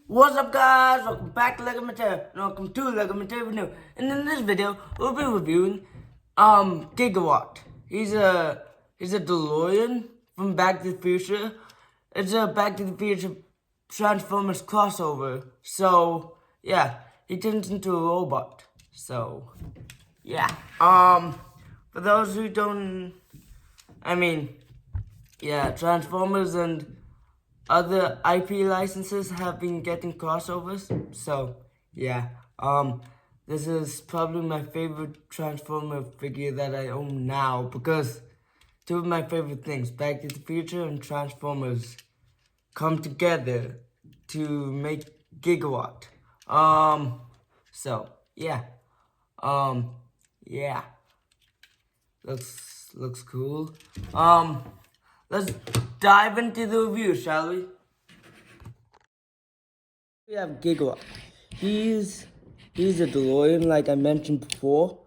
What's up, guys? Welcome back to Lego Material and welcome to Lego Material New. And in this video, we'll be reviewing Gigawatt. He's a DeLorean from Back to the Future. It's a Back to the Future Transformers crossover. So yeah, he turns into a robot. So yeah. For those who don't, Transformers and other IP licenses have been getting crossovers. So yeah, this is probably my favorite Transformer figure that I own now because two of my favorite things, Back to the Future and Transformers, come together to make Gigawatt. So yeah, yeah, looks cool. Let's dive into the review, shall we? We have Gigawatt. He's a DeLorean, like I mentioned before,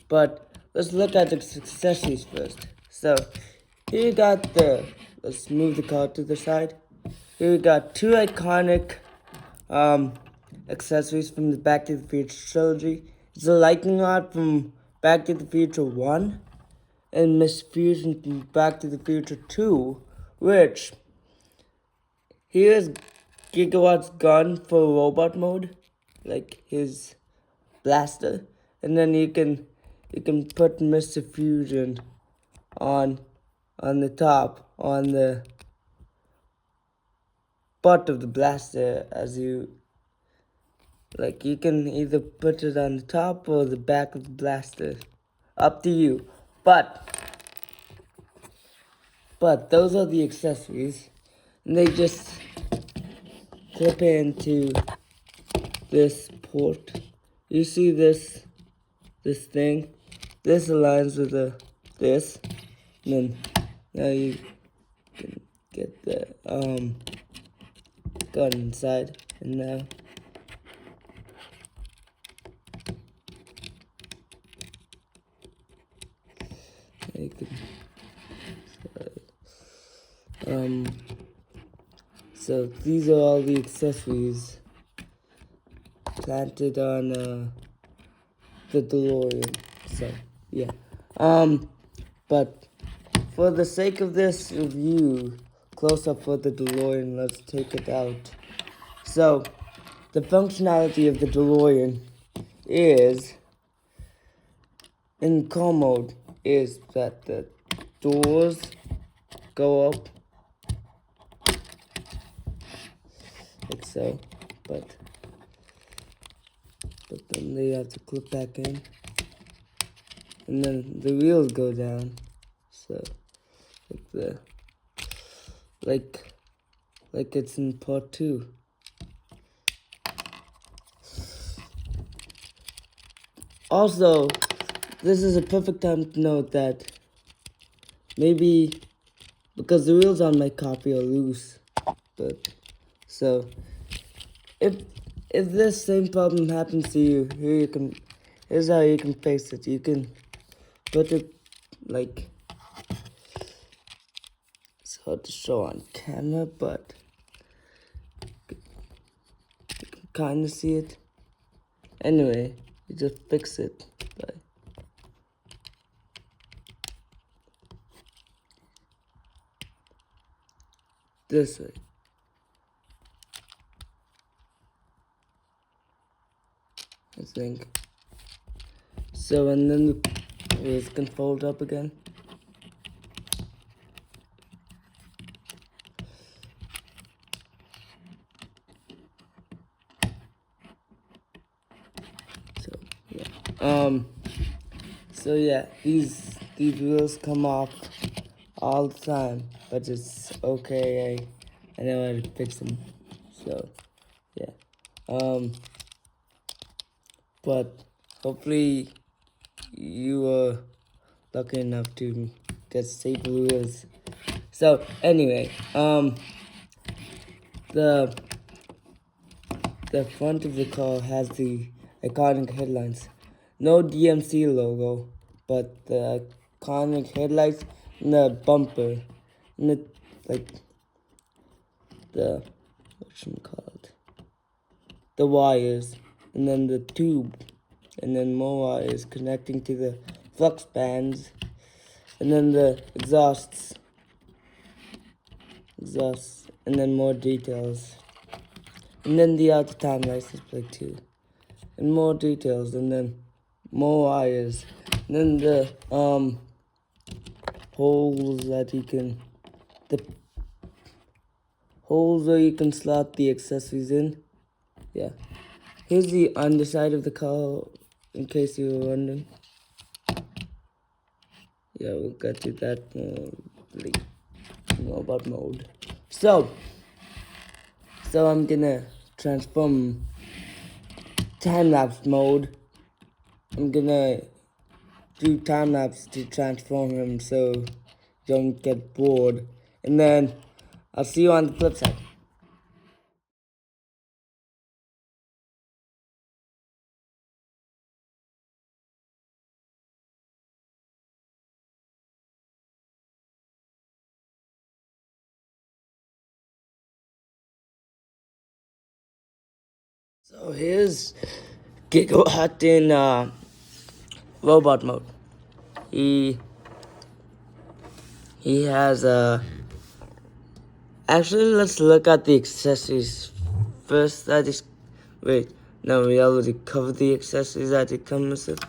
but let's look at the accessories first. So here you got let's move the car to the side. Here we got two iconic accessories from the Back to the Future trilogy. It's a lightning rod from Back to the Future 1 and Miss Fusion from Back to the Future 2, which here's Gigawatt's gun for robot mode, like his blaster, and then you can put Mr. Fusion on the top, on the butt of the blaster, as you like. You can either put it on the top or the back of the blaster, up to you. But those are the accessories, and they just clip into this port. You see this thing? This aligns with this. And then now you can get the gun inside. And now you can so these are all the accessories planted on the DeLorean. So yeah. But for the sake of this review, close up for the DeLorean, let's take it out. So the functionality of the DeLorean is, in car mode, is that the doors go up like so, but then they have to clip back in, and then the wheels go down, so like it's in part 2. Also, this is a perfect time to note that maybe because the wheels on my copy are loose, but so if this same problem happens to you, here's how you can fix it. You can put it like, it's hard to show on camera, but you can kind of see it. Anyway, you just fix it by this way. I think. So, and then the wheels can fold up again. So, yeah. So yeah, these wheels come off all the time, but it's okay. I know how to fix them. So, yeah. But hopefully you are lucky enough to get stable wheels. So anyway, the front of the car has the iconic headlights. No DMC logo, but the iconic headlights and the bumper and the whatchamacallit, the wires, and then the tube, and then more wires connecting to the flux bands, and then the exhausts, and then more details, and then the out-of-time license plate too, and more details, and then more wires, and then the holes that the holes where you can slot the accessories in. Yeah. Here's the underside of the car, in case you were wondering. Yeah, we'll get to that about mode. So I'm gonna transform time-lapse mode. I'm gonna do time-lapse to transform him so you don't get bored. And then I'll see you on the flip side. So here's Gigawatt in robot mode. He has actually, let's look at the accessories first. Wait, no, we already covered the accessories that it comes with.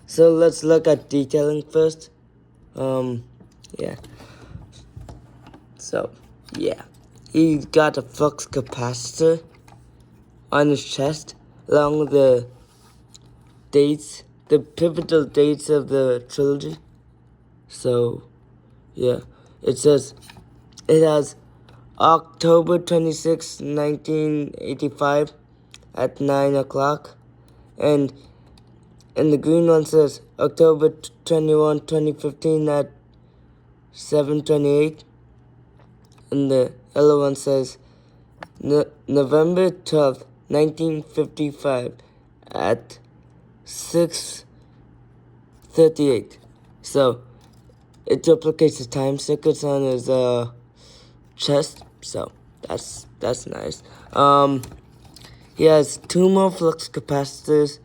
So let's look at detailing first. Yeah. So, yeah. He got a flux capacitor on his chest, along with the pivotal dates of the trilogy. So, yeah. It has October 26, 1985 at 9 o'clock. And the green one says October 21, 2015 at 7:28. And the yellow one says November 12th, 1955 at 6:38. So it duplicates the time circuits on his chest. So that's nice. He has 2 more flux capacitors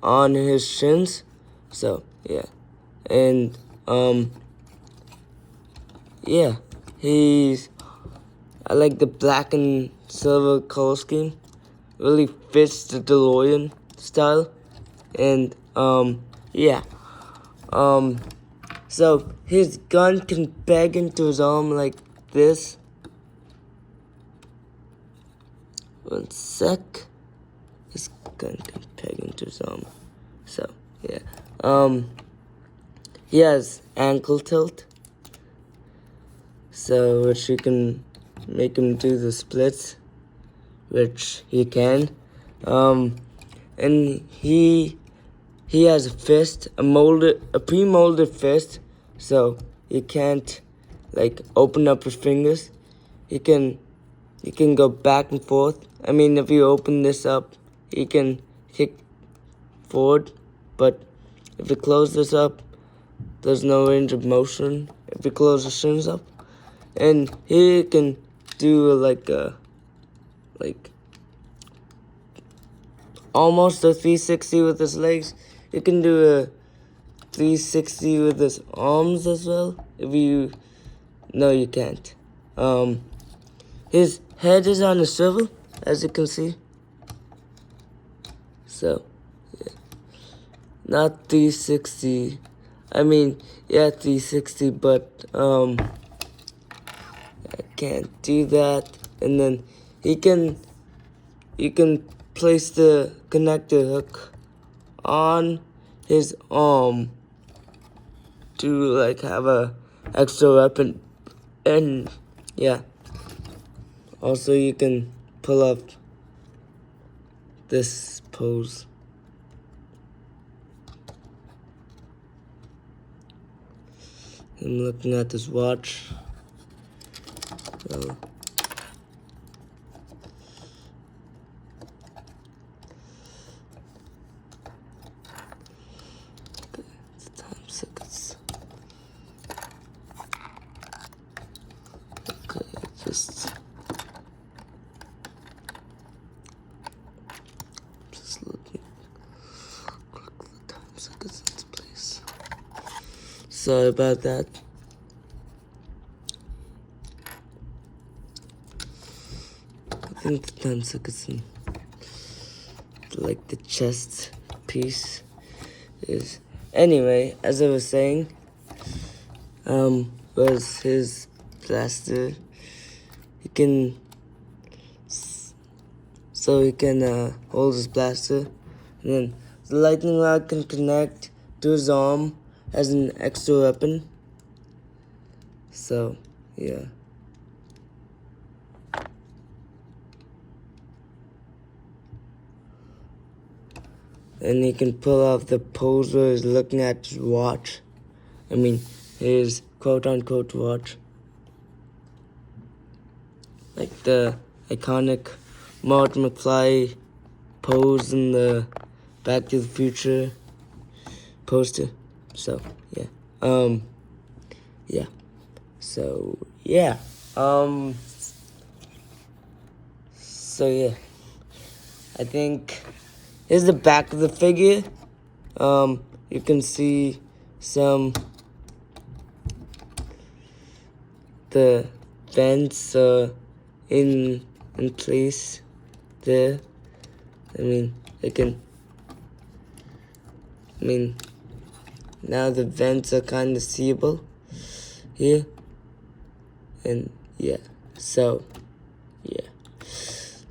on his shins. So yeah. And yeah, I like the black and silver color scheme. Really fits the DeLorean style. And yeah. So his gun can peg into his arm like this. One sec. His gun can peg into his arm. So yeah. He has ankle tilt. So which you can make him do the splits, which he can. And he has a fist, a pre-molded fist, so he can't like open up his fingers. He can go back and forth. I mean, if you open this up, he can kick forward, but if you close this up, there's no range of motion. If you close the shins up, and he can do like almost a 360 with his legs. You can do a 360 with his arms as well. No, you can't. His head is on a swivel, as you can see. So, yeah. Not 360. I mean, yeah, 360, but I can't do that. And then you can place the connector hook on his arm to like have a extra weapon. And yeah, also you can pull up this pose. I'm looking at this watch. So, time seconds. Okay, just Sorry about that. I think the thumbsuck is in, like the chest piece is. Anyway, as I was saying, was his blaster. He can, so he can hold his blaster, and then the lightning rod can connect to his arm as an extra weapon. So, yeah. And he can pull off the pose where he's looking at his watch. I mean, his quote-unquote watch. Like the iconic Marty McFly pose in the Back to the Future poster. So, yeah. Yeah. So, yeah. So, yeah. I think here's the back of the figure. You can see the vents in place there. I mean, now the vents are kind of seeable here. And yeah, so yeah.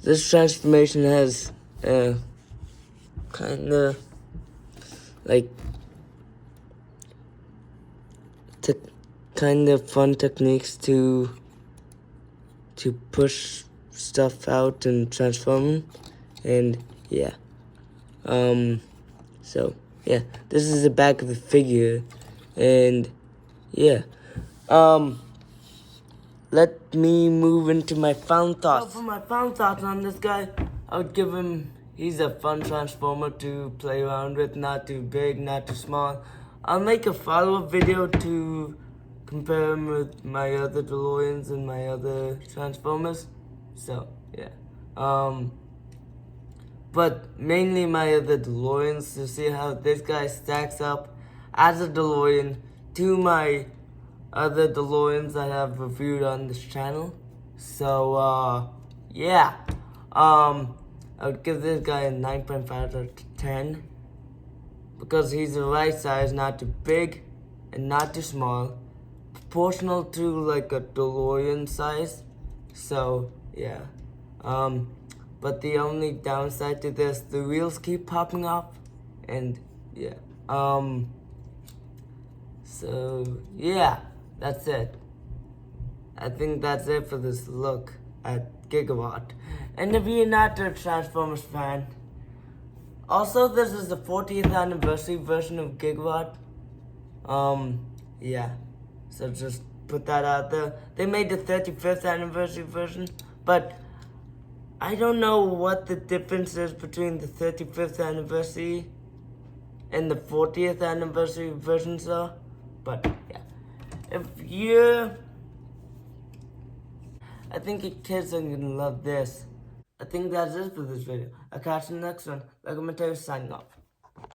This transformation has kind of like kind of fun techniques to push stuff out and transform them. And yeah, so yeah, this is the back of the figure, and yeah, let me move into my final thoughts. So for my final thoughts on this guy, I would give him, he's a fun transformer to play around with, not too big, not too small. I'll make a follow-up video to compare him with my other DeLoreans and my other Transformers. So, yeah. But mainly my other DeLoreans to see how this guy stacks up as a DeLorean to my other DeLoreans I have reviewed on this channel. So, yeah. I would give this guy a 9.5 out of 10 because he's the right size, not too big and not too small, proportional to like a DeLorean size. So yeah, but the only downside to this, the wheels keep popping off, and yeah, so yeah, that's it. I think that's it for this look at Gigawatt. And if you're not a Transformers fan, also this is the 40th anniversary version of Gigawatt. Yeah, so just put that out there. They made the 35th anniversary version, but I don't know what the difference is between the 35th anniversary and the 40th anniversary versions are, but yeah. If you're, I think your kids are gonna love this. I think that's it for this video. I'll catch you in the next one. Like, I'm signing off.